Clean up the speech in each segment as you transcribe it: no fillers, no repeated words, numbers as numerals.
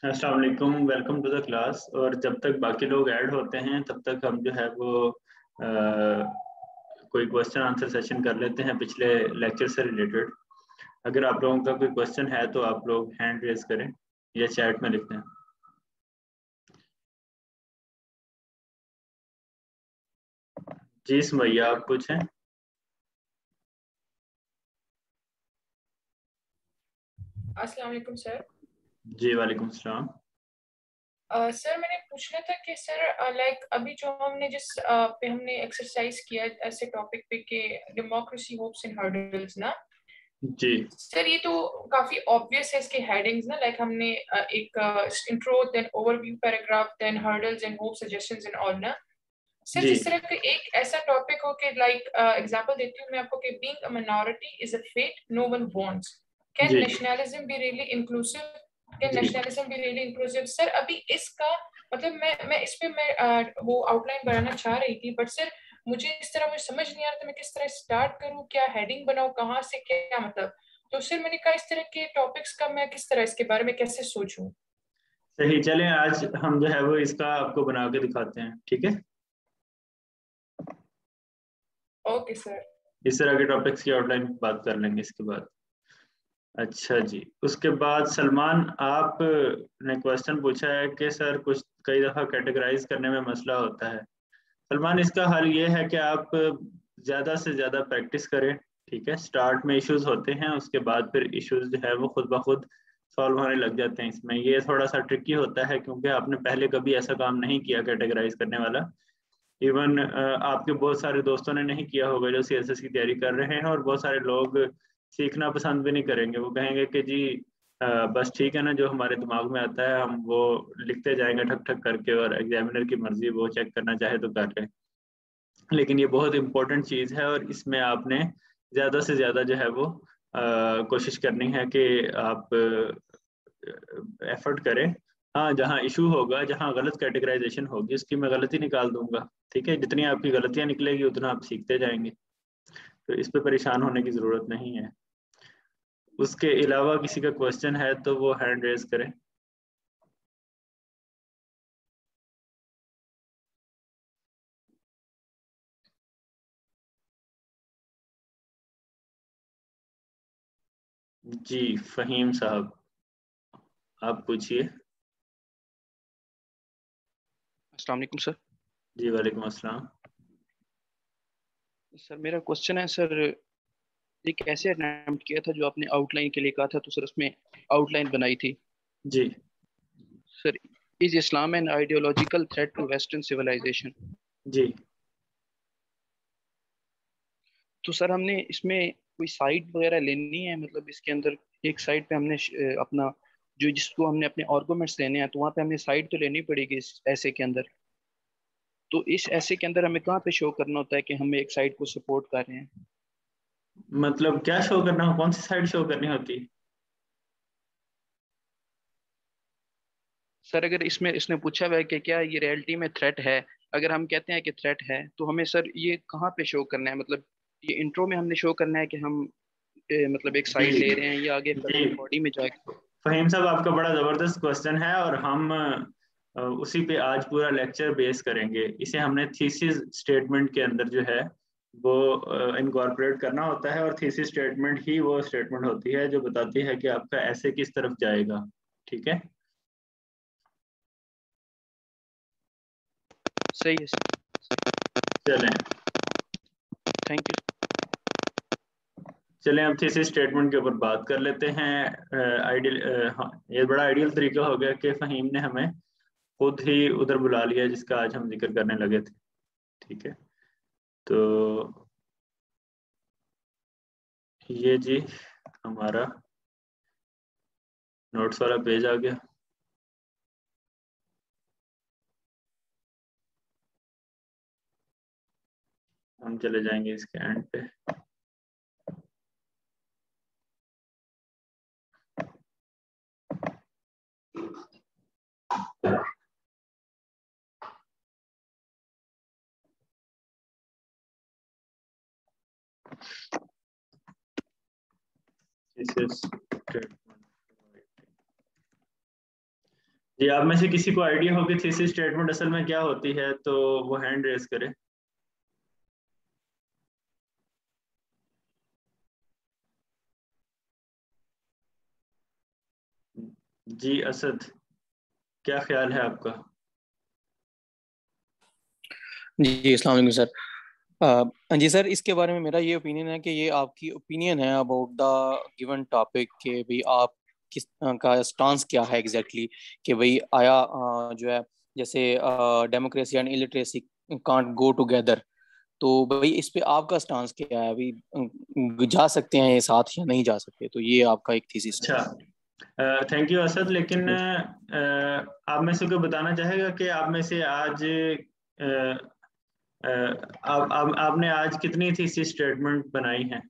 अस्सलाम वालेकुम, welcome to the class. और जब तक बाकी लोग ऐड होते हैं तब तक हम जो है वो कोई क्वेश्चन आंसर सेशन कर लेते हैं पिछले लेक्चर से रिलेटेड। अगर आप लोगों का कोई क्वेश्चन है तो आप लोग हैंड रेज करें या चैट में लिख दें। जी सुमैया, आप पूछें। अस्सलाम वालेकुम सर। जी वालेकुम सलाम। सर मैंने पूछना था कि सर लाइक अभी जो हमने जिस पे हमने एक्सरसाइज किया ऐसे टॉपिक पे कि डेमोक्रेसी होप्स एंड हर्डल्स ना। जी सर ये तो काफी ऑब्वियस है इसके हेडिंग्स ना, लाइक हमने एक intro then overview paragraph then hurdles and hope suggestions and all ना। सर जी जिस तरह का एक ऐसा टॉपिक हो कि लाइक एग्जांपल देती हूँ मैं आपको कि being a minority is a fate no one wants, can the nationalism be really inclusive, can the nationalism be really inclusive. Sir अभी इसका मतलब मैं इस पे मैं वो आउटलाइन बनाना चाह रही थी, बट सर मुझे इस तरह मुझे समझ नहीं आ रहा था मैं किस तरह स्टार्ट करूँ, क्या हेडिंग बनाऊँ, कहाँ से क्या मतलब। तो सर मैंने कहा इस तरह के टॉपिक्स का मैं किस तरह इसके बारे में कैसे सोचूं। सही, चलें आज हम जो है वो इसका आपको बना के दिखाते हैं, ठीक है। Okay sir. इस तरह के टॉपिक्स की आउटलाइन बात कर लेंगे इसके बाद। अच्छा जी, उसके बाद सलमान आप ने क्वेश्चन पूछा है कि सर कुछ कई दफ़ा कैटेगराइज करने में मसला होता है। सलमान, इसका हल ये है कि आप ज़्यादा से ज़्यादा प्रैक्टिस करें, ठीक है। स्टार्ट में इश्यूज होते हैं, उसके बाद फिर इश्यूज जो है वो खुद ब खुद सॉल्व होने लग जाते हैं। इसमें ये थोड़ा सा ट्रिकी होता है क्योंकि आपने पहले कभी ऐसा काम नहीं किया कैटेगराइज करने वाला। इवन आपके बहुत सारे दोस्तों ने नहीं किया होगा जो सीएसएस की तैयारी कर रहे हैं, और बहुत सारे लोग सीखना पसंद भी नहीं करेंगे। वो कहेंगे कि जी बस ठीक है ना, जो हमारे दिमाग में आता है हम वो लिखते जाएंगे ठक ठक करके, और एग्जामिनर की मर्जी, वो चेक करना चाहे तो कर ले। लेकिन ये बहुत इंपॉर्टेंट चीज़ है और इसमें आपने ज़्यादा से ज़्यादा जो है वो कोशिश करनी है कि आप एफर्ट करें। हाँ, जहाँ इशू होगा, जहाँ गलत कैटेगराइजेशन होगी, उसकी मैं गलती निकाल दूंगा, ठीक है। जितनी आपकी गलतियां निकलेगी उतना आप सीखते जाएंगे, तो इस पे परेशान होने की ज़रूरत नहीं है। उसके अलावा किसी का क्वेश्चन है तो वो हैंड रेज करें। जी फहीम साहब, आप पूछिए। अस्सलाम वालेकुम सर। जी वालेकुम अस्सलाम। सर मेरा क्वेश्चन है सर, एक ऐसे अटेम्प्ट किया था जो आपने आउटलाइन के लिए कहा था, तो सर उसमें आउटलाइन बनाई थी। जी sir, is Islam an ideological threat to western civilisation? जी तो सर हमने इसमें कोई साइड वगैरह लेनी है, मतलब इसके अंदर एक साइड पे हमने अपना जो जिसको हमने अपने आर्गुमेंट्स लेने हैं तो वहाँ पे हमने साइड तो लेनी पड़ेगी इस ऐसे के अंदर। तो इस ऐसे के अंदर हमें कहाँ पे शो करना होता है कि हम एक साइड को सपोर्ट कर रहे हैं? मतलब क्या शो करना हो, कौन सी साइड शो करनी होती? सर अगर इसमें इसने पूछा हुआ है कि क्या ये रियलिटी में थ्रेट है, अगर हम कहते हैं कि थ्रेट है तो हमें सर ये कहाँ पे शो करना है, मतलब ये इंट्रो में हमने शो करना है कि हम मतलब एक साइड जी ले रहे हैं, या आगे जी फर्दर बॉडी में जाके? फहीम साहब, आपका बड़ा ज़बरदस्त क्वेश्चन है और हम उसी पे आज पूरा लेक्चर बेस करेंगे। इसे हमने थीसिस स्टेटमेंट के अंदर जो है वो इनकॉर्पोरेट करना होता है, और थीसिस स्टेटमेंट ही वो स्टेटमेंट होती है जो बताती है कि आपका ऐसे किस तरफ जाएगा, ठीक है। सही है सर। चलें थैंक यू। चलें अब थीसिस स्टेटमेंट के ऊपर बात कर लेते हैं। आइडियल, हाँ, ये बड़ा आइडियल तरीका हो गया कि फहीम ने हमें खुद ही उधर बुला लिया जिसका आज हम जिक्र करने लगे थे, ठीक है। तो ये जी हमारा नोट्स वाला पेज आ गया। हम चले जाएंगे इसके एंड पे। This is statement. जी, आप में से किसी को आइडिया हो कि थीसिस स्टेटमेंट असल में क्या होती है तो वो हैंड रेज करे। जी असद, क्या ख्याल है आपका? जी अस्सलाम वालेकुम सर। जी सर, इसके बारे में मेरा ये ओपिनियन है कि ये आपकी ओपिनियन है अबाउट द गिवन टॉपिक के भाई आप किस का स्टांस क्या है एग्जैक्टली कि भाई आया जो है जैसे democracy and illiteracy can't go together, तो भाई इस पे आपका स्टांस क्या है? अभी जा सकते हैं ये साथ या नहीं जा सकते? तो ये आपका एक थीसिस है। अच्छा, थैंक यू असद। लेकिन आप में से कोई बताना चाहेगा कि आप में से आज आपने आज कितनी थीसिस स्टेटमेंट बनाई हैं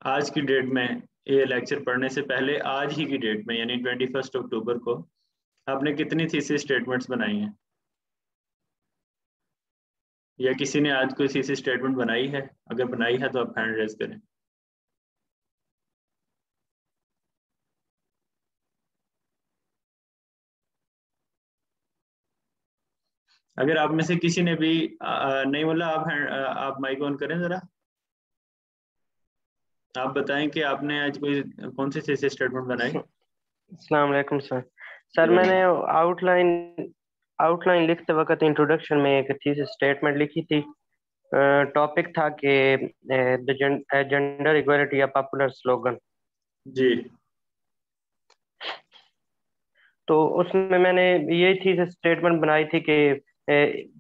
आज की डेट में? ये लेक्चर पढ़ने से पहले आज ही की डेट में यानी 21 अक्टूबर को आपने कितनी थीसिस स्टेटमेंट्स बनाई हैं? या किसी ने आज कोई थीसिस स्टेटमेंट बनाई है? अगर बनाई है तो आप हैंड रेज करें। अगर आप में से किसी ने भी नहीं बोला, आप माइक ऑन करें जरा। आप बताएं कि आपने आज कोई कौन सी थीसिस स्टेटमेंट बनाई? अस्सलाम वालेकुम सर। सर मैंने आउटलाइन लिखते वक्त इंट्रोडक्शन में एक थीसिस स्टेटमेंट लिखी थी। टॉपिक था कि जेंडर इक्वालिटी या पॉपुलर स्लोगन। जी, तो उसमें मैंने ये थीसिस स्टेटमेंट बनाई थी कि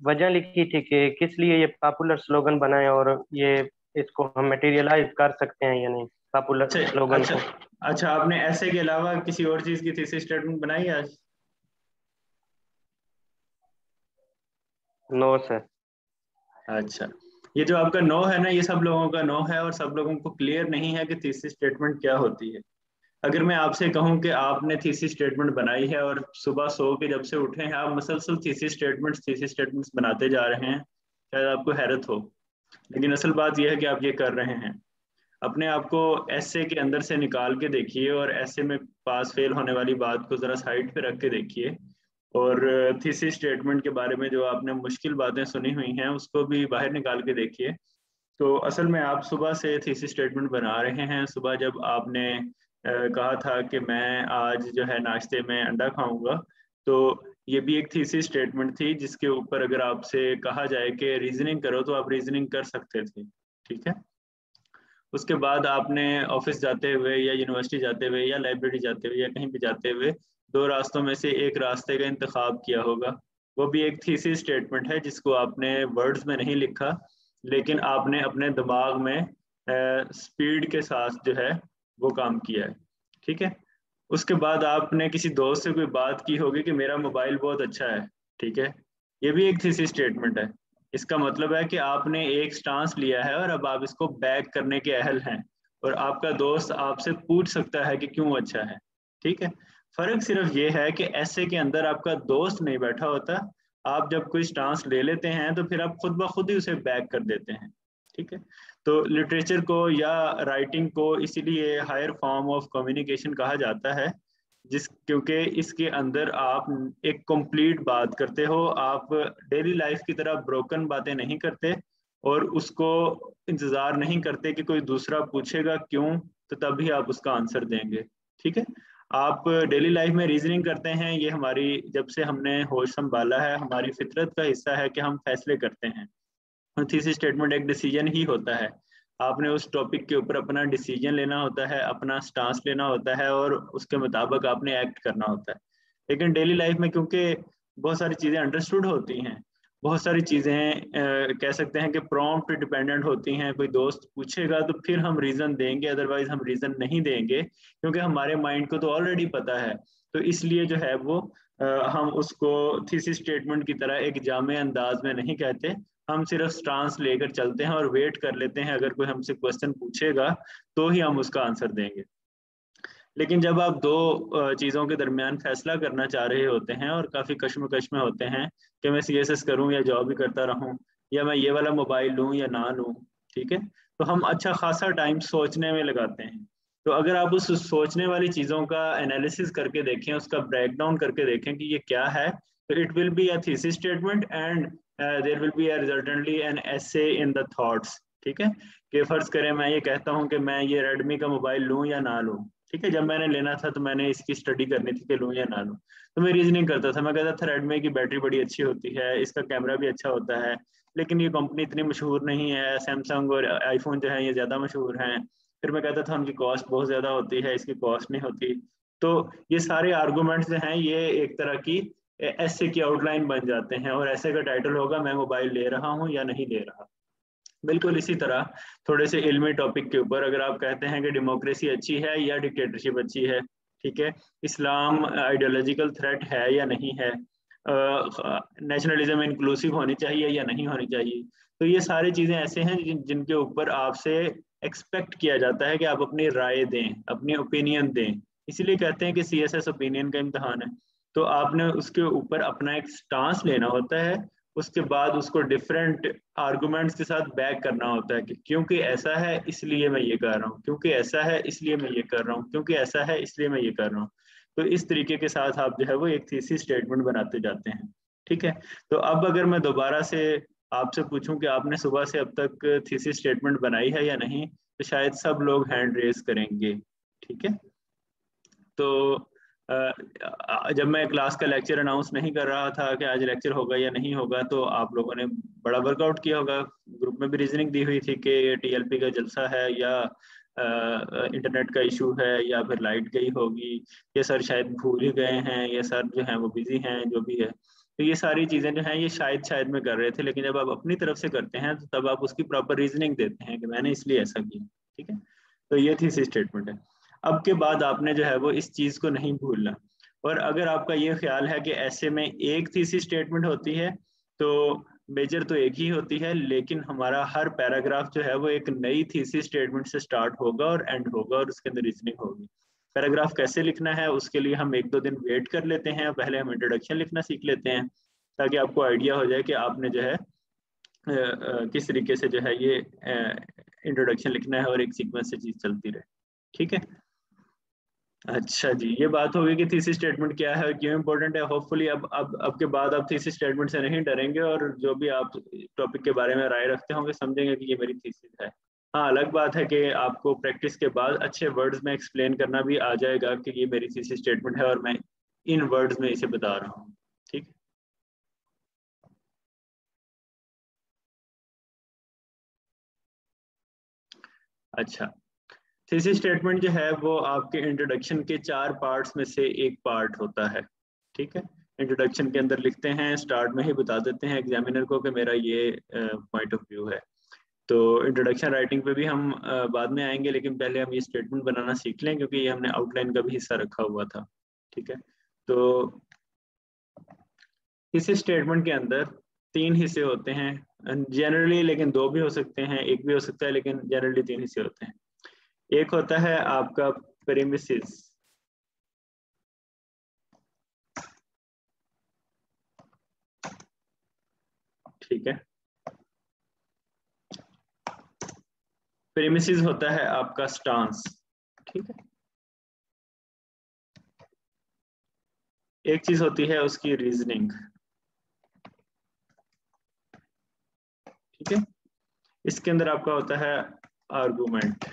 वजह लिखी थी कि किस लिए ये पॉपुलर स्लोगन बनाए और ये इसको हम मटेरियलाइज कर सकते हैं या नहीं पॉपुलर अच्छा स्लोगन अच्छा को। अच्छा, आपने ऐसे के अलावा किसी और चीज की थीसिस स्टेटमेंट बनाई आज? No sir. अच्छा, ये जो आपका नो है ना, ये सब लोगों का नो है और सब लोगों को क्लियर नहीं है कि थीसिस स्टेटमेंट क्या होती है। अगर मैं आपसे कहूं कि आपने थीसिस स्टेटमेंट बनाई है और सुबह सो के जब से उठे हैं आप मसलसल थीसिस स्टेटमेंट्स बनाते जा रहे हैं, शायद आपको हैरत हो। लेकिन असल बात यह है कि आप ये कर रहे हैं। अपने आप को ऐसे के अंदर से निकाल के देखिए और ऐसे में पास फेल होने वाली बात को जरा साइड पे रख के देखिए और थीसिस स्टेटमेंट के बारे में जो आपने मुश्किल बातें सुनी हुई हैं उसको भी बाहर निकाल के देखिए। तो असल में आप सुबह से थीसिस स्टेटमेंट बना रहे हैं। सुबह जब आपने कहा था कि मैं आज जो है नाश्ते में अंडा खाऊंगा, तो ये भी एक थीसिस स्टेटमेंट थी जिसके ऊपर अगर आपसे कहा जाए कि रीजनिंग करो तो आप रीजनिंग कर सकते थे। ठीक है, उसके बाद आपने ऑफिस जाते हुए या यूनिवर्सिटी जाते हुए या लाइब्रेरी जाते हुए या कहीं भी जाते हुए दो रास्तों में से एक रास्ते का इंतखाब किया होगा। वो भी एक थीसिस स्टेटमेंट है जिसको आपने वर्ड्स में नहीं लिखा, लेकिन आपने अपने दिमाग में स्पीड के साथ जो है वो काम किया है। ठीक है, उसके बाद आपने किसी दोस्त से कोई बात की होगी कि मेरा मोबाइल बहुत अच्छा है। ठीक है, ये भी एक थीसिस स्टेटमेंट है। इसका मतलब है कि आपने एक स्टांस लिया है और अब आप इसको बैक करने के अहल हैं और आपका दोस्त आपसे पूछ सकता है कि क्यों अच्छा है। ठीक है, फर्क सिर्फ ये है कि ऐसे के अंदर आपका दोस्त नहीं बैठा होता। आप जब कोई स्टांस ले लेते हैं तो फिर आप खुद ब खुद ही उसे बैक कर देते हैं। ठीक है, तो लिटरेचर को या राइटिंग को इसीलिए हायर फॉर्म ऑफ कम्युनिकेशन कहा जाता है, क्योंकि इसके अंदर आप एक कंप्लीट बात करते हो। आप डेली लाइफ की तरह ब्रोकन बातें नहीं करते और उसको इंतजार नहीं करते कि कोई दूसरा पूछेगा क्यों तो तभी आप उसका आंसर देंगे। ठीक है, आप डेली लाइफ में रीजनिंग करते हैं। ये हमारी, जब से हमने होश संभाला है, हमारी फितरत का हिस्सा है कि हम फैसले करते हैं। थीसिस स्टेटमेंट एक डिसीजन ही होता है। आपने उस टॉपिक के ऊपर अपना डिसीजन लेना होता है, अपना स्टांस लेना होता है और उसके मुताबिक आपने एक्ट करना होता है। लेकिन डेली लाइफ में क्योंकि बहुत सारी चीज़ें अंडरस्टूड होती हैं, बहुत सारी चीज़ें कह सकते हैं कि प्रॉम्प्ट डिपेंडेंट होती हैं। कोई दोस्त पूछेगा तो फिर हम रीज़न देंगे, अदरवाइज हम रीज़न नहीं देंगे क्योंकि हमारे माइंड को तो ऑलरेडी पता है। तो इसलिए जो है वो हम उसको थीसिस स्टेटमेंट की तरह एक जामे अंदाज में नहीं कहते। हम सिर्फ स्टांस लेकर चलते हैं और वेट कर लेते हैं, अगर कोई हमसे क्वेश्चन पूछेगा तो ही हम उसका आंसर देंगे। लेकिन जब आप दो चीज़ों के दरमियान फैसला करना चाह रहे होते हैं और काफ़ी कश्मकश में होते हैं कि मैं CSS करूं या जॉब ही करता रहूं या मैं ये वाला मोबाइल लूं या ना लूं, ठीक है, तो हम अच्छा खासा टाइम सोचने में लगाते हैं। तो अगर आप उस सोचने वाली चीज़ों का एनालिसिस करके देखें, उसका ब्रेक डाउन करके देखें कि ये क्या है, तो it will be a thesis statement and there will be resultantly an essay in the thoughts. ठीक है, कि फर्ज करें मैं ये कहता हूँ कि मैं ये रेडमी का मोबाइल लूँ या ना लूँ। ठीक है, जब मैंने लेना था तो मैंने इसकी स्टडी करनी थी कि लूँ या ना लूँ, तो मैं रीजनिंग करता था। मैं कहता था रेडमी की बैटरी बड़ी अच्छी होती है, इसका कैमरा भी अच्छा होता है, लेकिन ये कंपनी इतनी मशहूर नहीं है, सैमसंग और आईफोन जो है ये ज़्यादा मशहूर हैं। फिर मैं कहता था उनकी कॉस्ट बहुत ज़्यादा होती है, इसकी कॉस्ट नहीं होती। तो ये सारे आर्गूमेंट्स जो हैं ये एक तरह की ऐसे की आउटलाइन बन जाते हैं, और ऐसे का टाइटल होगा मैं मोबाइल ले रहा हूँ या नहीं ले रहा। बिल्कुल इसी तरह थोड़े से इल्मी टॉपिक के ऊपर अगर आप कहते हैं कि डेमोक्रेसी अच्छी है या डिक्टेटरशिप अच्छी है, ठीक है, इस्लाम आइडियोलॉजिकल थ्रेट है या नहीं है, नेशनलिज्म इंक्लूसिव होनी चाहिए या नहीं होनी चाहिए, तो ये सारी चीज़ें ऐसे हैं जिनके ऊपर आपसे एक्सपेक्ट किया जाता है कि आप अपनी राय दें, अपनी ओपिनियन दें। इसीलिए कहते हैं कि CSS ओपिनियन का इम्तहान है। तो आपने उसके ऊपर अपना एक स्टांस लेना होता है, उसके बाद उसको डिफरेंट आर्गुमेंट्स के साथ बैक करना होता है कि क्योंकि ऐसा है इसलिए मैं ये कर रहा हूँ, क्योंकि ऐसा है इसलिए मैं ये कर रहा हूँ, क्योंकि ऐसा है इसलिए मैं ये कर रहा हूँ। तो इस तरीके के साथ आप जो है वो एक थीसिस स्टेटमेंट बनाते जाते हैं। ठीक है, तो अब अगर मैं दोबारा से आपसे पूछूं कि आपने सुबह से अब तक थीसिस स्टेटमेंट बनाई है या नहीं, तो शायद सब लोग हैंड रेज करेंगे। ठीक है, तो जब मैं क्लास का लेक्चर अनाउंस नहीं कर रहा था कि आज लेक्चर होगा या नहीं होगा, तो आप लोगों ने बड़ा वर्कआउट किया होगा। ग्रुप में भी रीजनिंग दी हुई थी कि TLP का जलसा है या इंटरनेट का इशू है या फिर लाइट गई होगी, ये सर शायद भूल ही गए हैं, या सर जो हैं वो बिजी हैं, जो भी है। तो ये सारी चीज़ें जो हैं ये शायद में कर रहे थे, लेकिन जब आप अपनी तरफ से करते हैं तो तब आप उसकी प्रॉपर रीजनिंग देते हैं कि मैंने इसलिए ऐसा किया। ठीक है, तो ये थी स्टेटमेंट है। अब के बाद आपने जो है वो इस चीज़ को नहीं भूलना, और अगर आपका ये ख्याल है कि ऐसे में एक थीसिस स्टेटमेंट होती है तो मेजर तो एक ही होती है, लेकिन हमारा हर पैराग्राफ जो है वो एक नई थीसिस स्टेटमेंट से स्टार्ट होगा और एंड होगा, और उसके अंदर रीजनिंग होगी। पैराग्राफ कैसे लिखना है उसके लिए हम 1-2 दिन वेट कर लेते हैं, पहले हम इंट्रोडक्शन लिखना सीख लेते हैं, ताकि आपको आइडिया हो जाए कि आपने जो है किस तरीके से जो है ये इंट्रोडक्शन लिखना है और एक सीक्वेंस से चीज़ चलती रहे। ठीक है, अच्छा जी, ये बात होगी कि थीसिस स्टेटमेंट क्या है, क्यों इंपॉर्टेंट है। होपफुली अब के बाद आप थीसिस स्टेटमेंट से नहीं डरेंगे, और जो भी आप टॉपिक के बारे में राय रखते होंगे समझेंगे कि ये मेरी थीसिस है। हाँ, अलग बात है कि आपको प्रैक्टिस के बाद अच्छे वर्ड्स में एक्सप्लेन करना भी आ जाएगा कि ये मेरी थीसिस स्टेटमेंट है और मैं इन वर्ड्स में इसे बता रहा हूँ। ठीक, अच्छा, थीसिस स्टेटमेंट जो है वो आपके इंट्रोडक्शन के 4 पार्ट्स में से एक पार्ट होता है। ठीक है, इंट्रोडक्शन के अंदर लिखते हैं, स्टार्ट में ही बता देते हैं एग्जामिनर को कि मेरा ये पॉइंट ऑफ व्यू है। तो इंट्रोडक्शन राइटिंग पे भी हम बाद में आएंगे, लेकिन पहले हम ये स्टेटमेंट बनाना सीख लें क्योंकि ये हमने आउटलाइन का भी हिस्सा रखा हुआ था। ठीक है, तो इस स्टेटमेंट के अंदर 3 हिस्से होते हैं जनरली, लेकिन 2 भी हो सकते हैं, 1 भी हो सकता है, लेकिन जनरली 3 हिस्से होते हैं। एक होता है आपका प्रीमिसेस, ठीक है, प्रीमिसेस होता है आपका स्टांस। ठीक है, एक चीज होती है उसकी रीजनिंग। ठीक है, इसके अंदर आपका होता है आर्गुमेंट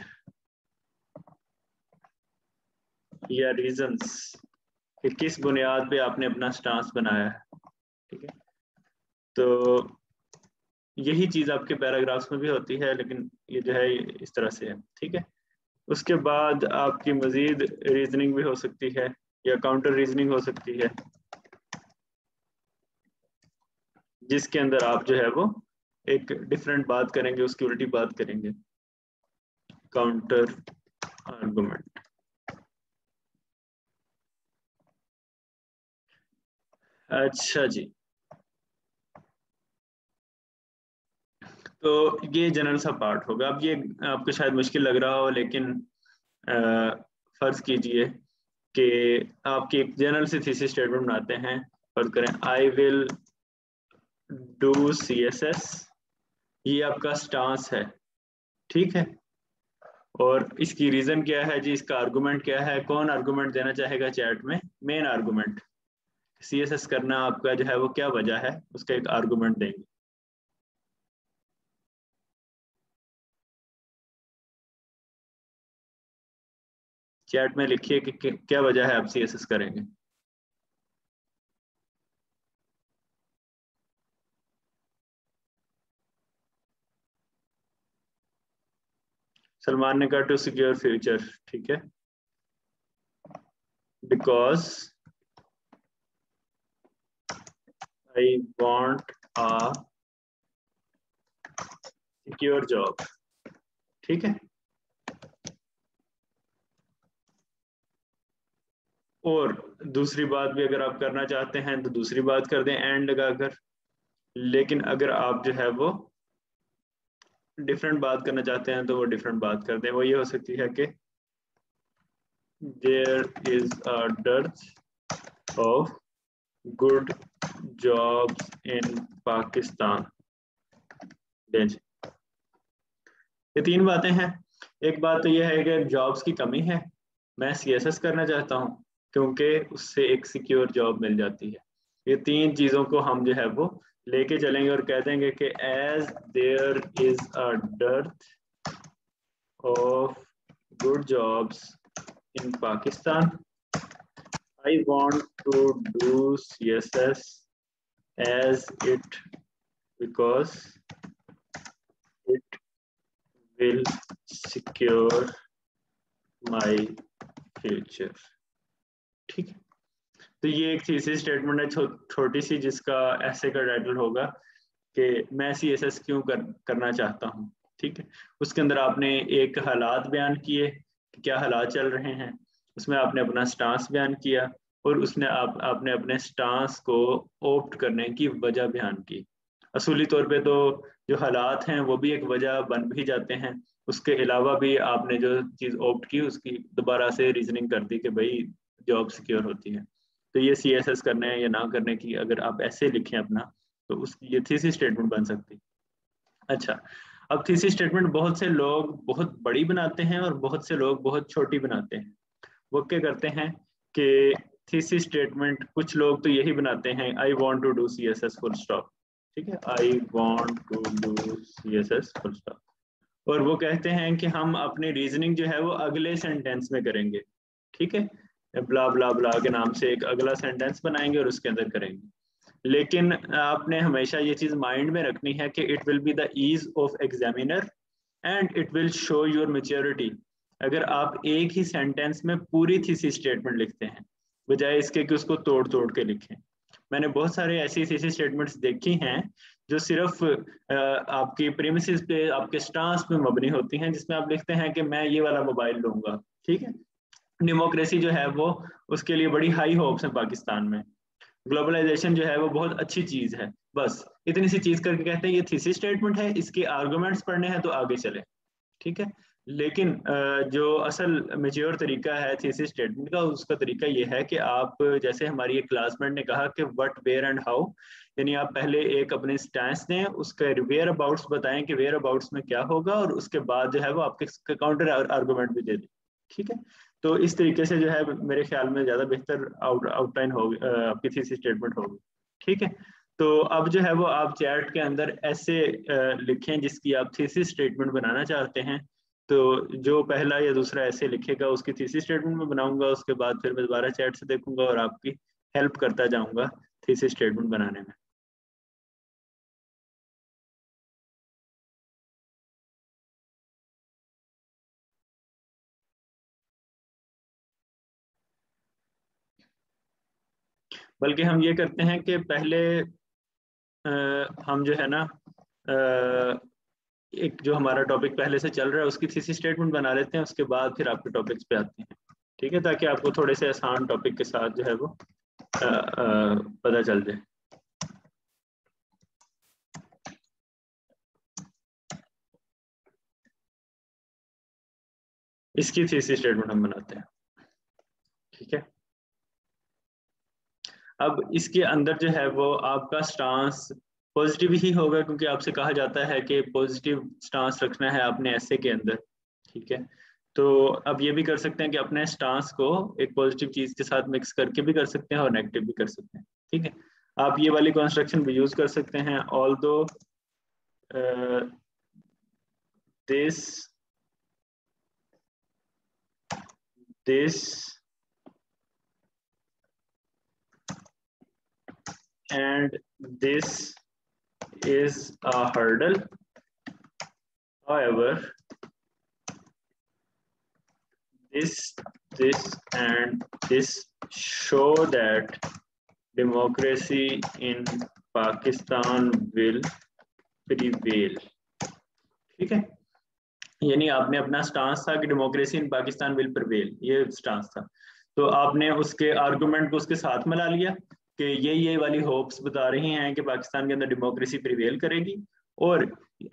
या रीजंस कि किस बुनियाद पे आपने अपना स्टांस बनाया है। ठीक है, तो यही चीज आपके पैराग्राफ्स में भी होती है, लेकिन ये जो है इस तरह से है। ठीक है, उसके बाद आपकी मजीद रीजनिंग भी हो सकती है या काउंटर रीजनिंग हो सकती है, जिसके अंदर आप जो है वो एक डिफरेंट बात करेंगे, उसकी उल्टी बात करेंगे, काउंटर आर्गुमेंट। अच्छा जी, तो ये जनरल सा पार्ट होगा। अब ये आपको शायद मुश्किल लग रहा हो, लेकिन फर्ज कीजिए कि आपकी एक जनरल सी थीसिस स्टेटमेंट बनाते हैं। फर्ज करें आई विल डू CSS, ये आपका स्टांस है। ठीक है, और इसकी रीजन क्या है जी, इसका आर्गुमेंट क्या है, कौन आर्गुमेंट देना चाहेगा चैट में, मेन आर्गुमेंट, CSS करना आपका जो है वो क्या वजह है, उसका एक आर्गुमेंट देंगे। चैट में लिखिए कि क्या वजह है आप CSS करेंगे। सलमान ने कहा टू सिक्योर फ्यूचर, ठीक है, because I want a secure job, ठीक है। और दूसरी बात भी अगर आप करना चाहते हैं तो दूसरी बात कर दें एंड लगाकर, लेकिन अगर आप जो है वो डिफरेंट बात करना चाहते हैं तो वो डिफरेंट बात कर दें। वो ये हो सकती है कि there is a dearth of good jobs in Pakistan. ये तीन बातें हैं। एक बात तो ये है कि जॉब्स की कमी है, मैं CSS करना चाहता हूँ क्योंकि उससे एक सिक्योर जॉब मिल जाती है। ये तीन चीज़ों को हम जो है वो लेके चलेंगे और कह देंगे कि as there is a dearth of good jobs in Pakistan, I want to do CSS as it because it will secure my future, ठीक है। तो ये एक थीसिस स्टेटमेंट है छोटी सी, जिसका ऐसे का टाइटल होगा कि मैं CSS क्यों करना चाहता हूँ, ठीक है। उसके अंदर आपने एक हालात बयान किए कि क्या हालात चल रहे हैं, उसमें आपने अपना स्टांस बयान किया और उसने आपने अपने स्टांस को ऑप्ट करने की वजह बयान की। असूली तौर पे तो जो हालात हैं वो भी एक वजह बन भी जाते हैं, उसके अलावा भी आपने जो चीज़ ऑप्ट की उसकी दोबारा से रीजनिंग कर दी कि भाई जॉब सिक्योर होती है। तो ये CSS करने या ना करने की अगर आप ऐसे लिखें अपना, तो उस ये थीसिस स्टेटमेंट बन सकती। अच्छा, अब थीसिस स्टेटमेंट बहुत से लोग बहुत बड़ी बनाते हैं और बहुत से लोग बहुत छोटी बनाते हैं। वो क्या करते हैं कि थीसिस स्टेटमेंट कुछ लोग तो यही बनाते हैं, I want to do CSS full stop, ठीक है, I want to do CSS full stop. और वो कहते हैं कि हम अपनी रीजनिंग जो है वो अगले सेंटेंस में करेंगे, ठीक है, ब्ला ब्ला ब्ला के नाम से एक अगला सेंटेंस बनाएंगे और उसके अंदर करेंगे। लेकिन आपने हमेशा ये चीज माइंड में रखनी है कि it will be the ease of examiner and it will show your maturity. अगर आप एक ही सेंटेंस में पूरी थीसिस स्टेटमेंट लिखते हैं बजाय इसके कि उसको तोड़ तोड़ के लिखें। मैंने बहुत सारे ऐसी थीसिस स्टेटमेंट्स देखी हैं जो सिर्फ आपकी प्रीमिसेस पे, आपके स्टांस पे मबनी होती हैं, जिसमें आप लिखते हैं कि मैं ये वाला मोबाइल लूंगा, ठीक है। डेमोक्रेसी जो है वो, उसके लिए बड़ी हाई होप्स है पाकिस्तान में, ग्लोबलाइजेशन जो है वो बहुत अच्छी चीज है, बस इतनी सी चीज करके कहते हैं ये थीसिस स्टेटमेंट है, इसके आर्गुमेंट्स पढ़ने हैं तो आगे चले, ठीक है। लेकिन जो असल मेच्योर तरीका है थीसिस स्टेटमेंट का, उसका तरीका ये है कि आप, जैसे हमारी एक क्लासमेट ने कहा कि व्हाट, वेयर एंड हाउ, यानी आप पहले एक अपने स्टैंस दें, उसके वेयर अबाउट्स बताएं कि वेयर अबाउट्स में क्या होगा, और उसके बाद जो है वो आपके काउंटर आर्गुमेंट भी दे दें, ठीक है। तो इस तरीके से जो है मेरे ख्याल में ज़्यादा बेहतर आउटलाइन होगी आपकी थीसिस स्टेटमेंट होगी, ठीक है। तो अब जो है वो आप चैट के अंदर ऐसे लिखें जिसकी आप थीसिस स्टेटमेंट बनाना चाहते हैं। तो जो पहला या दूसरा ऐसे लिखेगा उसकी थीसिस स्टेटमेंट में बनाऊंगा, उसके बाद फिर मैं दोबारा चैट से देखूंगा और आपकी हेल्प करता जाऊंगा थीसिस स्टेटमेंट बनाने में। बल्कि हम ये करते हैं कि पहले हम जो है ना एक जो हमारा टॉपिक पहले से चल रहा है उसकी थीसिस स्टेटमेंट बना लेते हैं, उसके बाद फिर आपके टॉपिक्स पे आते हैं, ठीक है, ताकि आपको थोड़े से आसान टॉपिक के साथ जो है वो पता चल जाए। इसकी थीसिस स्टेटमेंट हम बनाते हैं, ठीक है। अब इसके अंदर जो है वो आपका स्टांस पॉजिटिव ही होगा, क्योंकि आपसे कहा जाता है कि पॉजिटिव स्टांस रखना है आपने ऐसे के अंदर, ठीक है, तो अब ये भी कर सकते हैं कि अपने स्टांस को एक पॉजिटिव चीज के साथ मिक्स करके भी कर सकते हैं और नेगेटिव भी कर सकते हैं। ठीक है, आप ये वाली कंस्ट्रक्शन भी यूज कर सकते हैं, although this and this is a hurdle. However, this and this show that democracy in Pakistan will prevail. ठीक है, यानी आपने अपना स्टांस था कि democracy in Pakistan will prevail, ये स्टांस था, तो आपने उसके आर्गुमेंट को उसके साथ मिला लिया कि ये वाली होप्स बता रही हैं कि पाकिस्तान के अंदर डेमोक्रेसी प्रिवेल करेगी, और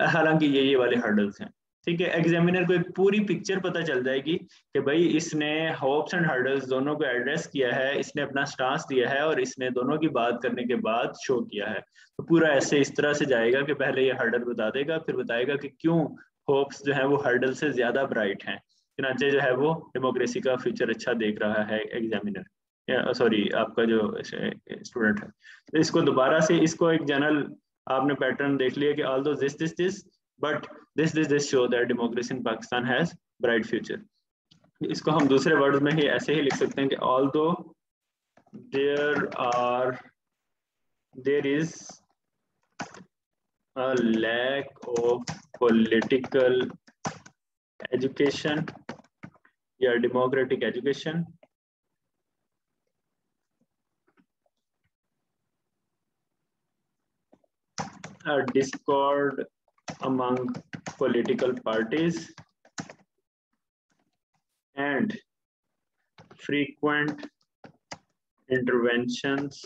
हालांकि ये वाले हर्डल्स हैं। ठीक है, एग्जामिनर को एक पूरी पिक्चर पता चल जाएगी कि भाई इसने होप्स एंड हर्डल्स दोनों को एड्रेस किया है, इसने अपना स्टांस दिया है और इसने दोनों की बात करने के बाद शो किया है। तो पूरा ऐसे इस तरह से जाएगा कि पहले ये हर्डल बता देगा, फिर बताएगा कि क्यों होप्स जो है वो हर्डल से ज्यादा ब्राइट हैं, चुनाचे जो है वो डेमोक्रेसी का फ्यूचर अच्छा देख रहा है एग्जामिनर, सॉरी आपका जो स्टूडेंट है। तो इसको दोबारा से इसको एक जनरल आपने पैटर्न देख लिया कि although this but this show that democracy in Pakistan has bright future. इसको हम दूसरे वर्ड में ही ऐसे ही लिख सकते हैं कि although there is a lack of political education या democratic education, a discord among political parties, and frequent interventions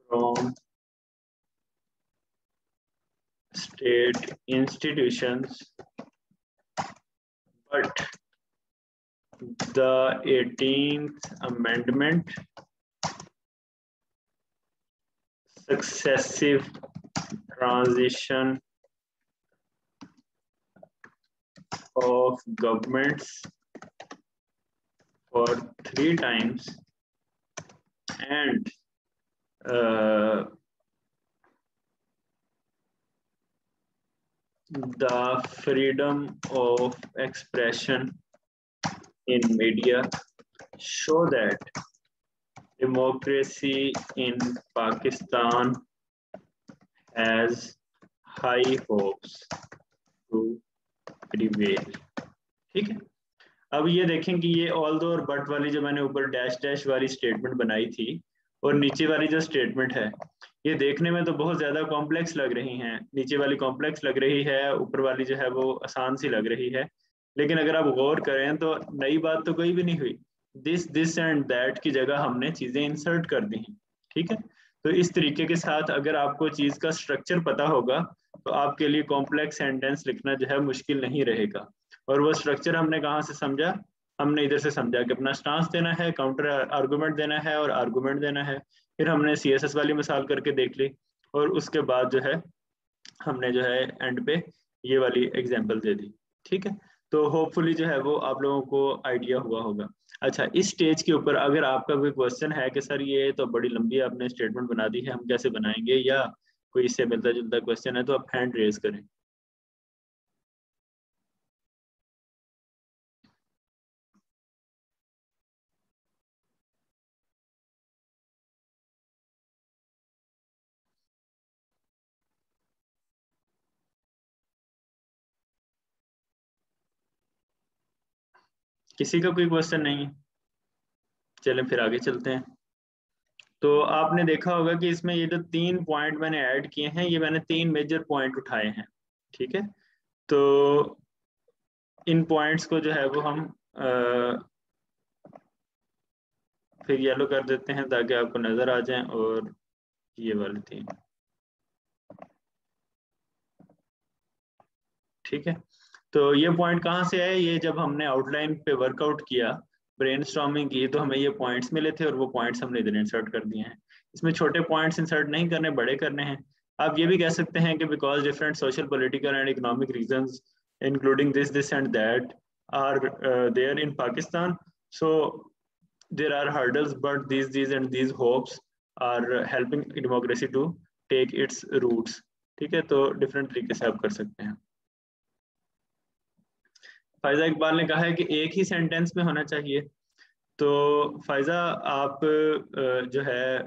from state institutions, but the 18th Amendment, successive transition of governments for 3 times, and the freedom of expression in media show that democracy in Pakistan has high hopes to prevail। ठीक है, अब ये देखें कि ये although और but वाली जो मैंने ऊपर डैश डैश वाली स्टेटमेंट बनाई थी और नीचे वाली जो स्टेटमेंट है, ये देखने में तो बहुत ज्यादा कॉम्प्लेक्स लग रही हैं। नीचे वाली कॉम्प्लेक्स लग रही है, ऊपर वाली जो है वो आसान सी लग रही है, लेकिन अगर आप गौर करें तो नई बात तो कोई भी नहीं हुई। दिस एंड दैट की जगह हमने चीजें इंसर्ट कर दी हैं। ठीक है, तो इस तरीके के साथ अगर आपको चीज का स्ट्रक्चर पता होगा तो आपके लिए कॉम्प्लेक्स सेंटेंस लिखना जो है मुश्किल नहीं रहेगा। और वो स्ट्रक्चर हमने कहाँ से समझा, हमने इधर से समझा कि अपना स्टांस देना है, काउंटर आर्गुमेंट देना है और आर्गुमेंट देना है। फिर हमने CSS वाली मिसाल करके देख ली और उसके बाद जो है हमने जो है एंड पे ये वाली एग्जांपल दे दी। ठीक है, तो होपफुली जो है वो आप लोगों को आइडिया हुआ होगा। अच्छा, इस स्टेज के ऊपर अगर आपका कोई क्वेश्चन है कि सर ये तो बड़ी लंबी आपने स्टेटमेंट बना दी है, हम कैसे बनाएंगे, या कोई इससे मिलता जुलता क्वेश्चन है, तो आप हैंड रेज करें। किसी का कोई क्वेश्चन नहीं? चलें फिर आगे चलते हैं। तो आपने देखा होगा कि इसमें ये जो 3 पॉइंट मैंने ऐड किए हैं, ये मैंने 3 मेजर पॉइंट उठाए हैं। ठीक है, तो इन पॉइंट्स को जो है वो हम फिर येलो कर देते हैं ताकि आपको नजर आ जाए, और ये वाले 3। ठीक है, तो ये पॉइंट कहाँ से आए, ये जब हमने आउटलाइन पे वर्कआउट किया, ब्रेनस्टॉर्मिंग की, तो हमें ये पॉइंट्स मिले थे और वो पॉइंट्स हमने इधर इंसर्ट कर दिए हैं। इसमें छोटे पॉइंट्स इंसर्ट नहीं करने, बड़े करने हैं। आप ये भी कह सकते हैं कि because different social, political and economic reasons including this and that are there in Pakistan. So there are hurdles, but these and these hopes are helping democracy to take its roots. ठीक है, तो different तरीके से आप कर सकते हैं. फायजा इकबाल ने कहा है कि एक ही सेंटेंस में होना चाहिए. तो फायजा आप जो है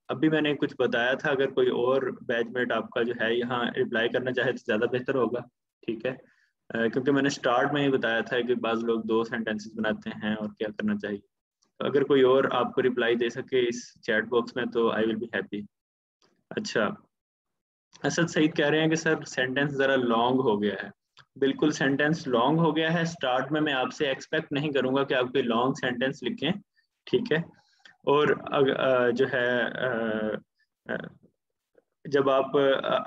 अभी मैंने कुछ बताया था, अगर कोई और बैचमेट आपका जो है यहाँ रिप्लाई करना चाहे तो ज़्यादा बेहतर होगा. ठीक है, क्योंकि मैंने स्टार्ट में ही बताया था कि बाज़ लोग 2 सेंटेंसेस बनाते हैं और क्या करना चाहिए. तो अगर कोई और आपको रिप्लाई दे सके इस चैट बॉक्स में तो आई विल बी हैप्पी. अच्छा, असद सईद कह रहे हैं कि सर सेंटेंस ज़रा लॉन्ग हो गया है. बिल्कुल सेंटेंस लॉन्ग हो गया है. स्टार्ट में मैं आपसे एक्सपेक्ट नहीं करूंगा कि आप कोई लॉन्ग सेंटेंस लिखें. ठीक है, और जो है जब आप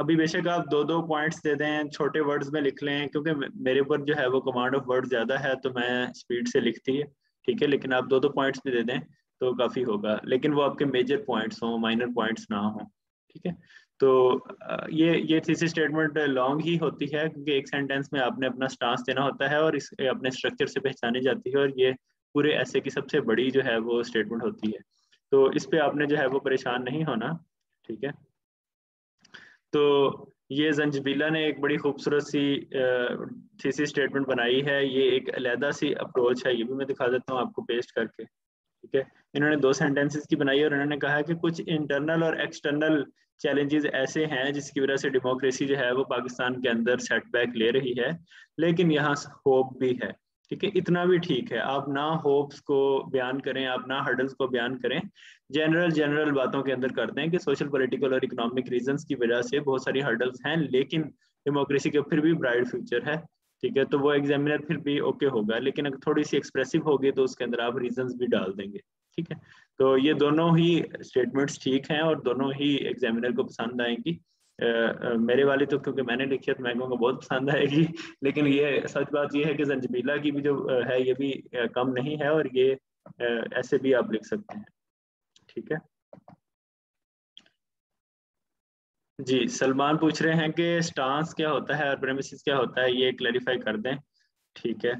अभी बेशक आप 2 पॉइंट्स दे दें, छोटे वर्ड्स में लिख लें, क्योंकि मेरे ऊपर जो है वो कमांड ऑफ वर्ड ज़्यादा है तो मैं स्पीड से लिखती है. ठीक है, लेकिन आप 2 पॉइंट्स भी दे दें तो काफ़ी होगा, लेकिन वो आपके मेजर पॉइंट्स हों, माइनर पॉइंट्स ना हों. ठीक है, तो ये थीसिस स्टेटमेंट लॉन्ग ही होती है, क्योंकि एक सेंटेंस में आपने अपना स्टांस देना होता है और इस अपने स्ट्रक्चर से पहचानी जाती है, और ये पूरे ऐसे की सबसे बड़ी जो है वो स्टेटमेंट होती है. तो इस पे आपने जो है वो परेशान नहीं होना. ठीक है, तो ये जंजबीला ने एक बड़ी खूबसूरत सी थीसिस स्टेटमेंट बनाई है. ये एक अलहदा सी अप्रोच है, ये भी मैं दिखा देता हूँ आपको पेस्ट करके. ठीक है, इन्होंने 2 सेंटेंसेस की बनाई और इन्होंने कहा कि कुछ इंटरनल और एक्सटर्नल चैलेंजेस ऐसे हैं जिसकी वजह से डेमोक्रेसी जो है वो पाकिस्तान के अंदर सेटबैक ले रही है, लेकिन यहाँ होप भी है. ठीक है, इतना भी ठीक है. आप ना होप्स को बयान करें, आप ना हर्डल्स को बयान करें, जनरल बातों के अंदर करते हैं कि सोशल पॉलिटिकल और इकोनॉमिक रीजंस की वजह से बहुत सारी हर्डल्स हैं, लेकिन डेमोक्रेसी का फिर भी ब्राइट फ्यूचर है. ठीक है, तो वो एग्जामिनर फिर भी ओके होगा, लेकिन अगर थोड़ी सी एक्सप्रेसिव होगी तो उसके अंदर आप रीजंस भी डाल देंगे. ठीक है, तो ये दोनों ही स्टेटमेंट्स ठीक हैं और दोनों ही एग्जामिनर को पसंद आएंगी. मेरे वाली तो क्योंकि मैंने लिखी है तो मैं कहूँगा बहुत पसंद आएगी, लेकिन ये सच बात ये है कि जंजबीला की भी जो है ये भी कम नहीं है, और ये ऐसे भी आप लिख सकते हैं. ठीक है जी, सलमान पूछ रहे हैं कि स्टांस क्या होता है और प्रेमिसेस क्या होता है, ये क्लैरिफाई कर दें. ठीक है,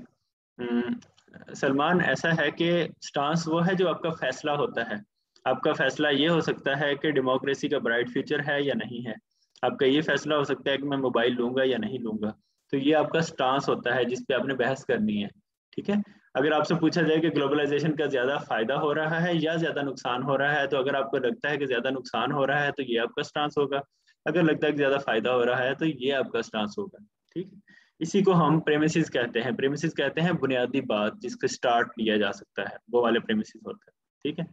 सलमान ऐसा है कि स्टांस वो है जो आपका फैसला होता है. आपका फैसला ये हो सकता है कि डेमोक्रेसी का ब्राइट फ्यूचर है या नहीं है. आपका ये फैसला हो सकता है कि मैं मोबाइल लूंगा या नहीं लूंगा. तो ये आपका स्टांस होता है जिस पे आपने बहस करनी है. ठीक है, अगर आपसे पूछा जाए कि ग्लोबलाइजेशन का ज्यादा फायदा हो रहा है या ज्यादा नुकसान हो रहा है, तो अगर आपको लगता है कि ज्यादा नुकसान हो रहा है तो ये आपका स्टांस होगा. अगर लगता है कि ज्यादा फायदा हो रहा है तो ये आपका स्टांस होगा. ठीक है, इसी को हम प्रेमिसेस कहते हैं. प्रेमिसेस कहते हैं बुनियादी बात जिसका स्टार्ट लिया जा सकता है, वो वाले प्रेमिसेस होते हैं. ठीक है,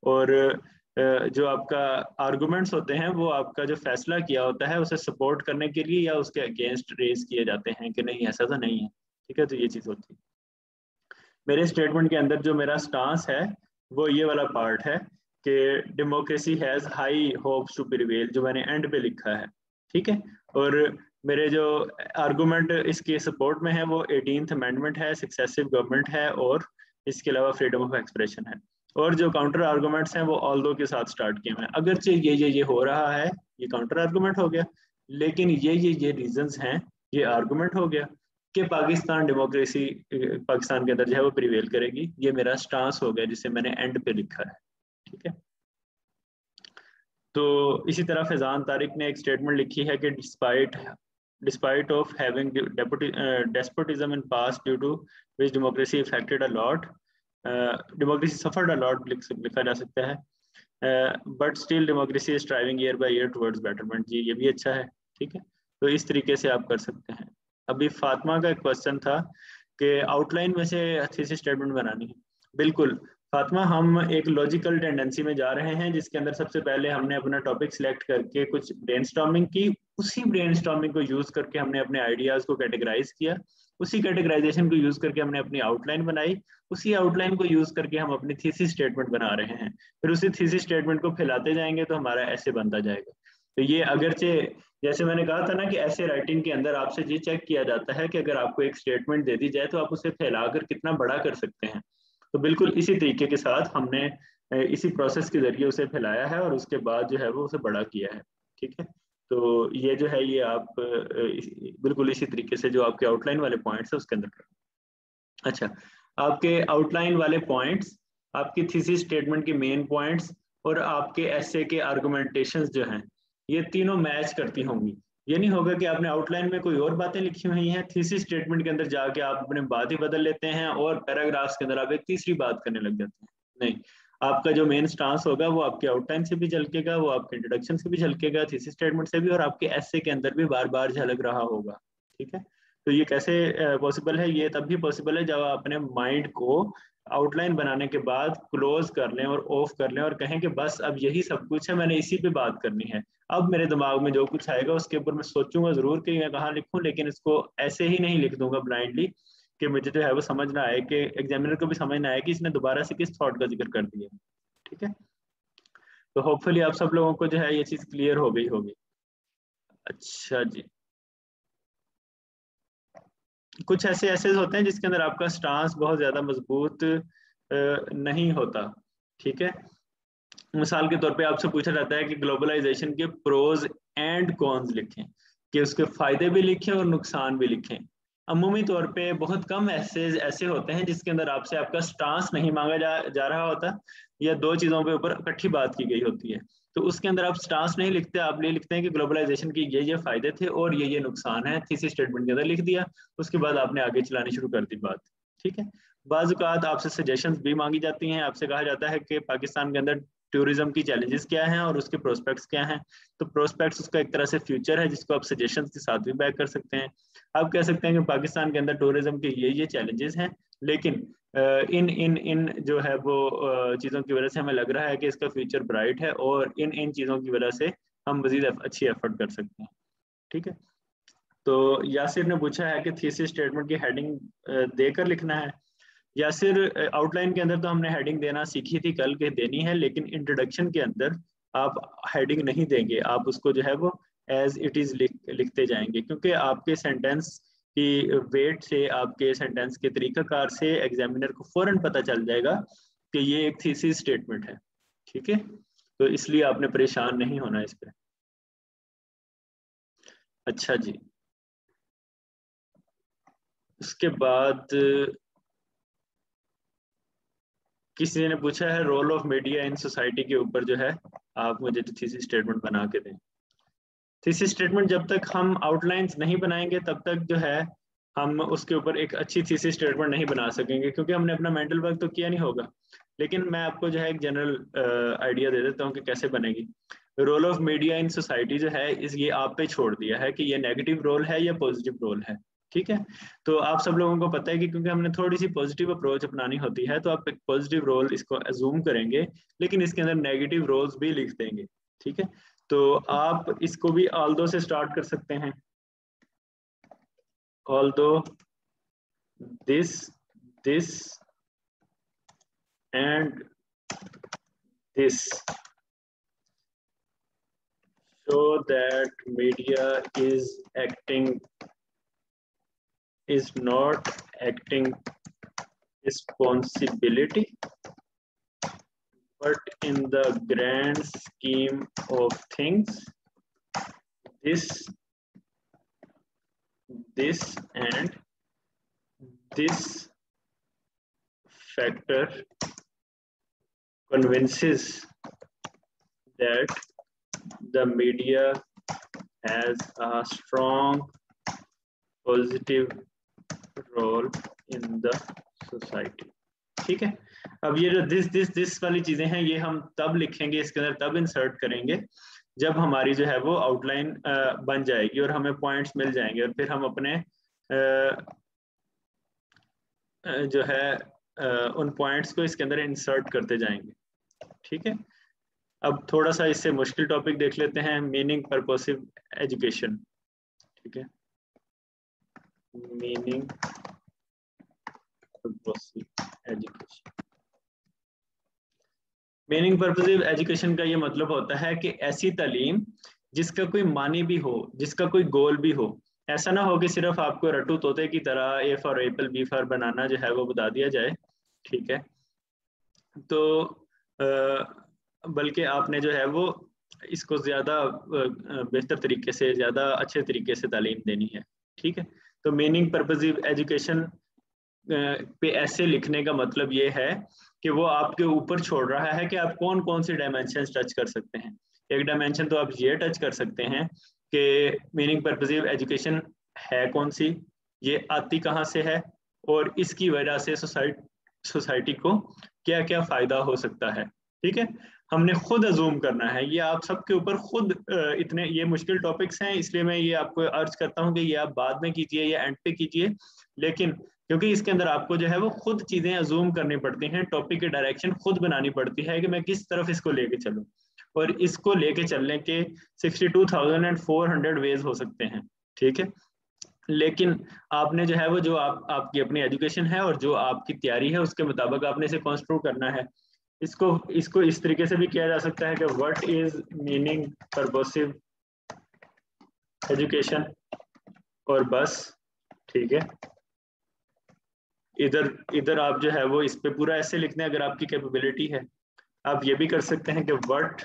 और जो आपका आर्गुमेंट्स होते हैं वो आपका जो फैसला किया होता है उसे सपोर्ट करने के लिए या उसके अगेंस्ट रेज किए जाते हैं कि नहीं ऐसा तो नहीं है. ठीक है, तो ये चीज होती है. मेरे स्टेटमेंट के अंदर जो मेरा स्टांस है वो ये वाला पार्ट है कि democracy has high hopes to prevail, जो मैंने एंड पे लिखा है. ठीक है, और मेरे जो आर्गुमेंट इसके सपोर्ट में है वो 18th अमेंडमेंट है, सक्सेसिव गवर्नमेंट है, और इसके अलावा फ्रीडम ऑफ एक्सप्रेशन है. और जो काउंटर आर्गुमेंट्स हैं वो ऑल्दो के साथ स्टार्ट किए हैं. अगरचे ये हो रहा है, ये काउंटर आर्गुमेंट हो गया, लेकिन ये रीजंस हैं, ये आर्गुमेंट हो गया कि पाकिस्तान डेमोक्रेसी पाकिस्तान के अंदर जो है वो प्रिवेल करेगी. ये मेरा स्टांस हो गया जिसे मैंने एंड पे लिखा है. ठीक है, तो इसी तरह फैजान तारिक ने एक स्टेटमेंट लिखी है कि despite of having despotism in past due to which democracy affected a lot, democracy suffered a lot लिखा जा सकता है, but still democracy is striving year by year towards betterment. जी, ये भी अच्छा है. ठीक है, तो इस तरीके से आप कर सकते हैं. अभी फातिमा का एक क्वेश्चन था कि आउटलाइन में से थीसिस स्टेटमेंट बनानी है. बिल्कुल फातिमा, हम एक लॉजिकल टेंडेंसी में जा रहे हैं जिसके अंदर सबसे पहले हमने अपना टॉपिक सिलेक्ट करके कुछ ब्रेनस्टॉर्मिंग की. उसी ब्रेनस्टॉर्मिंग को यूज करके हमने अपने आइडियाज को कैटेगराइज किया. उसी कैटेगराइजेशन को यूज करके हमने अपनी आउटलाइन बनाई. उसी आउटलाइन को यूज करके हम अपनी थीसिस स्टेटमेंट बना रहे हैं. फिर उसी थीसिस स्टेटमेंट को फैलाते जाएंगे तो हमारा ऐसे बनता जाएगा. तो ये अगरचे जैसे मैंने कहा था ना कि ऐसे राइटिंग के अंदर आपसे ये चेक किया जाता है कि अगर आपको एक स्टेटमेंट दे दी जाए तो आप उसे फैलाकर कितना बड़ा कर सकते हैं. तो बिल्कुल इसी तरीके के साथ हमने इसी प्रोसेस के जरिए उसे फैलाया है और उसके बाद जो है वो उसे बड़ा किया है. ठीक है, तो ये जो है ये आप बिल्कुल इसी तरीके से जो आपके आउटलाइन वाले पॉइंट्स है उसके अंदर करें। अच्छा, आपके आउटलाइन वाले पॉइंट्स, आपकी थीसिस स्टेटमेंट के मेन पॉइंट्स और आपके एसे के आर्गुमेंटेशंस जो हैं ये तीनों मैच करती होंगी। ये नहीं होगा कि आपने आउटलाइन में कोई और बातें लिखी हुई हैं, थीसिस स्टेटमेंट के अंदर जाके आप अपने बात ही बदल लेते हैं और पैराग्राफ्स के अंदर आप एक तीसरी बात करने लग जाते हैं। नहीं, आपका जो मेन स्टांस होगा वो आपके आउटलाइन से भी झलकेगा, वो आपके इंट्रोडक्शन से भी झलकेगा, थीसिस स्टेटमेंट से भी, और आपके एसे के अंदर भी बार बार झलक रहा होगा। ठीक है, तो ये कैसे पॉसिबल है? ये तब भी पॉसिबल है जब आप अपने माइंड को आउटलाइन बनाने के बाद क्लोज कर लें और ऑफ कर लें और कहें कि बस अब यही सब कुछ है, मैंने इसी पे बात करनी है। अब मेरे दिमाग में जो कुछ आएगा उसके ऊपर मैं सोचूंगा जरूर कि मैं कहाँ लिखूं, लेकिन इसको ऐसे ही नहीं लिख दूंगा ब्लाइंडली कि मुझे जो है वो समझना आए, कि एग्जामिनर को भी समझना आए कि इसने दोबारा से किस थॉट का जिक्र कर दिया। ठीक है, तो होपफुली आप सब लोगों को जो है ये चीज क्लियर हो गई होगी। अच्छा जी, कुछ ऐसे एसेज होते हैं जिसके अंदर आपका स्टांस बहुत ज्यादा मजबूत नहीं होता। ठीक है, मिसाल के तौर पे आपसे पूछा जाता है कि ग्लोबलाइजेशन के प्रोज एंड कॉन्स लिखें, कि उसके फायदे भी लिखें और नुकसान भी लिखें। अमूमी तौर पे बहुत कम एसेज ऐसे होते हैं जिसके अंदर आपसे आपका स्टांस नहीं मांगा जा रहा होता, या दो चीजों पे ऊपर इकट्ठी बात की गई होती है, तो उसके अंदर आप स्टांस नहीं लिखते, आप ये लिखते हैं कि ग्लोबलाइजेशन के ये फायदे थे और ये नुकसान है, थीसिस स्टेटमेंट के अंदर लिख दिया, उसके बाद आपने आगे चलानी शुरू कर दी बात। ठीक है, बाज़ औक़ात आपसे सजेशंस भी मांगी जाती हैं, आपसे कहा जाता है कि पाकिस्तान के अंदर टूरिज्म की चैलेंजेस क्या हैं और उसके प्रोस्पेक्ट्स क्या हैं। तो प्रोस्पेक्ट्स उसका एक तरह से फ्यूचर है जिसको आप सजेशंस के साथ भी बैक कर सकते हैं। आप कह सकते हैं कि पाकिस्तान के अंदर टूरिज्म के ये चैलेंजेस हैं, लेकिन इन इन इन जो है वो चीज़ों की वजह से हमें लग रहा है कि इसका फ्यूचर ब्राइट है और इन इन चीज़ों की वजह से हम मजीद अच्छी एफर्ट कर सकते हैं। ठीक है, तो यासिर ने पूछा है कि थीसिस स्टेटमेंट की हेडिंग देकर लिखना है। यासिर, आउटलाइन के अंदर तो हमने हेडिंग देना सीखी थी कल के देनी है, लेकिन इंट्रोडक्शन के अंदर आप हेडिंग नहीं देंगे, आप उसको जो है वो एज इट इज लिखते जाएंगे, क्योंकि आपके सेंटेंस की वेट से, आपके सेंटेंस के तरीकाकार से एग्जामिनर को फौरन पता चल जाएगा कि ये एक थीसिस स्टेटमेंट है। ठीक है, तो इसलिए आपने परेशान नहीं होना इस पर। अच्छा जी, उसके बाद किसी ने पूछा है role of media in society के ऊपर जो है आप मुझे थीसिस स्टेटमेंट बना के दें। थीसिस स्टेटमेंट जब तक हम आउटलाइंस नहीं बनाएंगे तब तक जो है हम उसके ऊपर एक अच्छी थीसिस स्टेटमेंट नहीं बना सकेंगे, क्योंकि हमने अपना मेंटल वर्क तो किया नहीं होगा। लेकिन मैं आपको जो है एक जनरल आइडिया दे देता हूँ कि कैसे बनेगी। Role of media in society जो है ये आप पे छोड़ दिया है कि ये नेगेटिव रोल है या पॉजिटिव रोल है। ठीक है, तो आप सब लोगों को पता है कि क्योंकि हमने थोड़ी सी पॉजिटिव अप्रोच अपनानी होती है, तो आप एक पॉजिटिव रोल इसको अज्यूम करेंगे, लेकिन इसके अंदर नेगेटिव रोल्स भी लिख देंगे। ठीक है, तो आप इसको भी ऑल्दो से स्टार्ट कर सकते हैं। Although this and this show that media is not acting responsibility, but in the grand scheme of things, this and this factor convinces that the media has a strong positive role in the society। ठीक है, अब ये जो this वाली चीजें हैं ये हम तब लिखेंगे, इसके अंदर तब इंसर्ट करेंगे जब हमारी जो है वो आउटलाइन बन जाएगी और हमें पॉइंट्स मिल जाएंगे, और फिर हम अपने जो है उन पॉइंट्स को इसके अंदर इंसर्ट करते जाएंगे। ठीक है, अब थोड़ा सा इससे मुश्किल टॉपिक देख लेते हैं, मीनिंग पर्पसिव एजुकेशन। ठीक है, meaning purposive education. Meaning purposive education का ये मतलब होता है कि ऐसी तालीम जिसका कोई मानी भी हो, जिसका कोई गोल भी हो। ऐसा ना हो कि सिर्फ आपको रट्टू तोते की तरह A for apple B for banana जो है वो बता दिया जाए। ठीक है, तो बल्कि आपने जो है वो इसको ज़्यादा बेहतर तरीके से, ज़्यादा अच्छे तरीके से तालीम देनी है। ठीक है, तो मीनिंग पर्पसिव एजुकेशन पे ऐसे लिखने का मतलब ये है कि वो आपके ऊपर छोड़ रहा है कि आप कौन कौन से डायमेंशन टच कर सकते हैं। एक डायमेंशन तो आप ये टच कर सकते हैं कि मीनिंग पर्पसिव एजुकेशन है कौन सी, ये आती कहाँ से है, और इसकी वजह से सोसाइटी को क्या क्या फ़ायदा हो सकता है। ठीक है, हमने खुद अजूम करना है, ये आप सबके ऊपर खुद इतने ये मुश्किल टॉपिक्स हैं, इसलिए मैं ये आपको अर्ज करता हूँ कि ये आप बाद में कीजिए या एंड पे कीजिए, लेकिन क्योंकि इसके अंदर आपको जो है वो खुद चीज़ें अजूम करनी पड़ती हैं, टॉपिक की डायरेक्शन खुद बनानी पड़ती है कि मैं किस तरफ इसको लेके चलूँ, और इसको लेके चलने के 62,400 वेज हो सकते हैं। ठीक है, लेकिन आपने जो है वो जो आपकी अपनी एजुकेशन है और जो आपकी तैयारी है उसके मुताबिक आपने इसे कंस्ट्रक्ट करना है। इसको इस तरीके से भी किया जा सकता है कि what is meaning purposive education, और बस। ठीक है, इधर आप जो है वो इस पे पूरा ऐसे लिखते हैं अगर आपकी कैपेबिलिटी है। आप ये भी कर सकते हैं कि what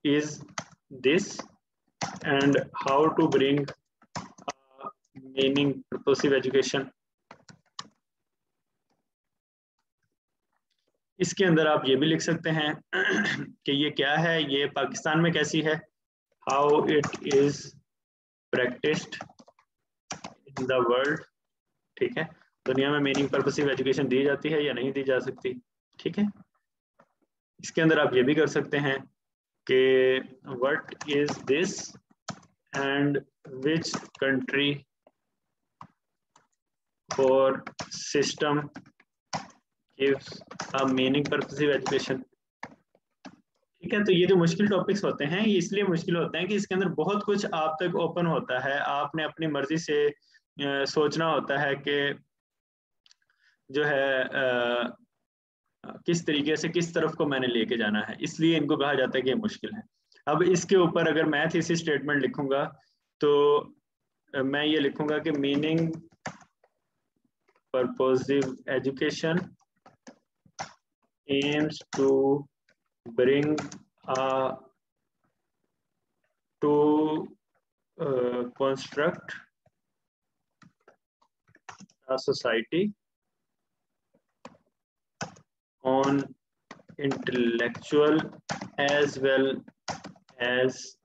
is this and how to bring meaning purposive education. इसके अंदर आप ये भी लिख सकते हैं कि ये क्या है, ये पाकिस्तान में कैसी है, how it is practised in the world. ठीक है, दुनिया में मीनिंग पर्पसिव एजुकेशन दी जाती है या नहीं दी जा सकती। ठीक है, इसके अंदर आप ये भी कर सकते हैं कि what is this and which country और system gives a meaning purposive education। ठीक है, तो ये जो मुश्किल टॉपिक्स होते हैं ये इसलिए मुश्किल होते हैं कि इसके अंदर बहुत कुछ आप तक ओपन होता है, आपने अपनी मर्जी से सोचना होता है कि जो है किस तरीके से किस तरफ को मैंने लेके जाना है, इसलिए इनको कहा जाता है कि ये मुश्किल है। अब इसके ऊपर अगर मैं थीसिस स्टेटमेंट लिखूंगा तो मैं ये लिखूंगा कि meaning purposive education aims to bring construct a society on intellectual as well as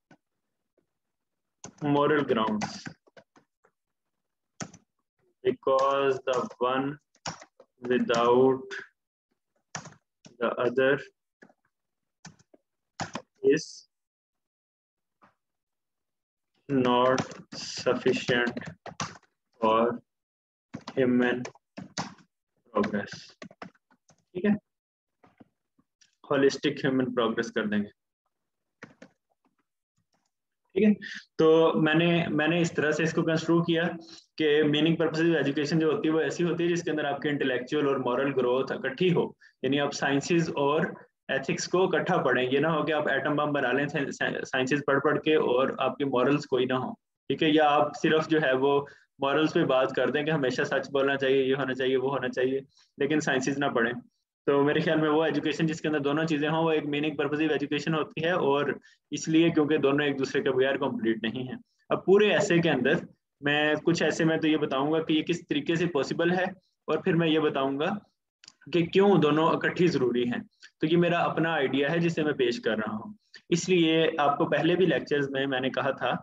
moral grounds, because the one without the other is not sufficient for human progress। ठीक है, होलिस्टिक ह्यूमन प्रोग्रेस कर देंगे। ठीक है, तो मैंने इस तरह से इसको कंस्ट्रक्ट किया कि मीनिंग पर्पसिव एजुकेशन जो होती है वो ऐसी होती है जिसके अंदर आपके इंटेलेक्चुअल और मॉरल ग्रोथ इकट्ठी हो, यानी आप साइंसेस और एथिक्स को इकट्ठा पढ़ें। ये ना हो कि आप एटम बम बना लें साइंसेस पढ़ के और आपके मॉरल्स कोई ना हो। ठीक है, या आप सिर्फ जो है वो मॉरल्स पे बात कर दें कि हमेशा सच बोलना चाहिए, ये होना चाहिए, वो होना चाहिए, लेकिन साइंसेस ना पढ़ें। तो मेरे ख्याल में वो एजुकेशन जिसके अंदर दोनों चीज़ें हों वो एक मीनिंग पर्पसिव एजुकेशन होती है, और इसलिए क्योंकि दोनों एक दूसरे के बगैर कंप्लीट नहीं है। अब पूरे ऐसे के अंदर मैं कुछ ऐसे में तो ये बताऊंगा कि ये किस तरीके से पॉसिबल है, और फिर मैं ये बताऊंगा कि क्यों दोनों इकट्ठी ज़रूरी हैं। तो ये मेरा अपना आइडिया है जिसे मैं पेश कर रहा हूँ। इसलिए आपको पहले भी लेक्चर्स में मैंने कहा था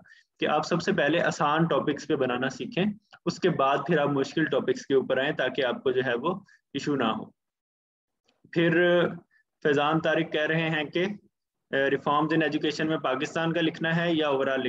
कि आप सबसे पहले आसान टॉपिक्स पे बनाना सीखें, उसके बाद फिर आप मुश्किल टॉपिक्स के ऊपर आएँ ताकि आपको जो है वो इशू ना हो। फिर फैजान तारिक कह रहे हैं कि रिफॉर्म्स इन एजुकेशन में पाकिस्तान का लिखना है या ओवरऑल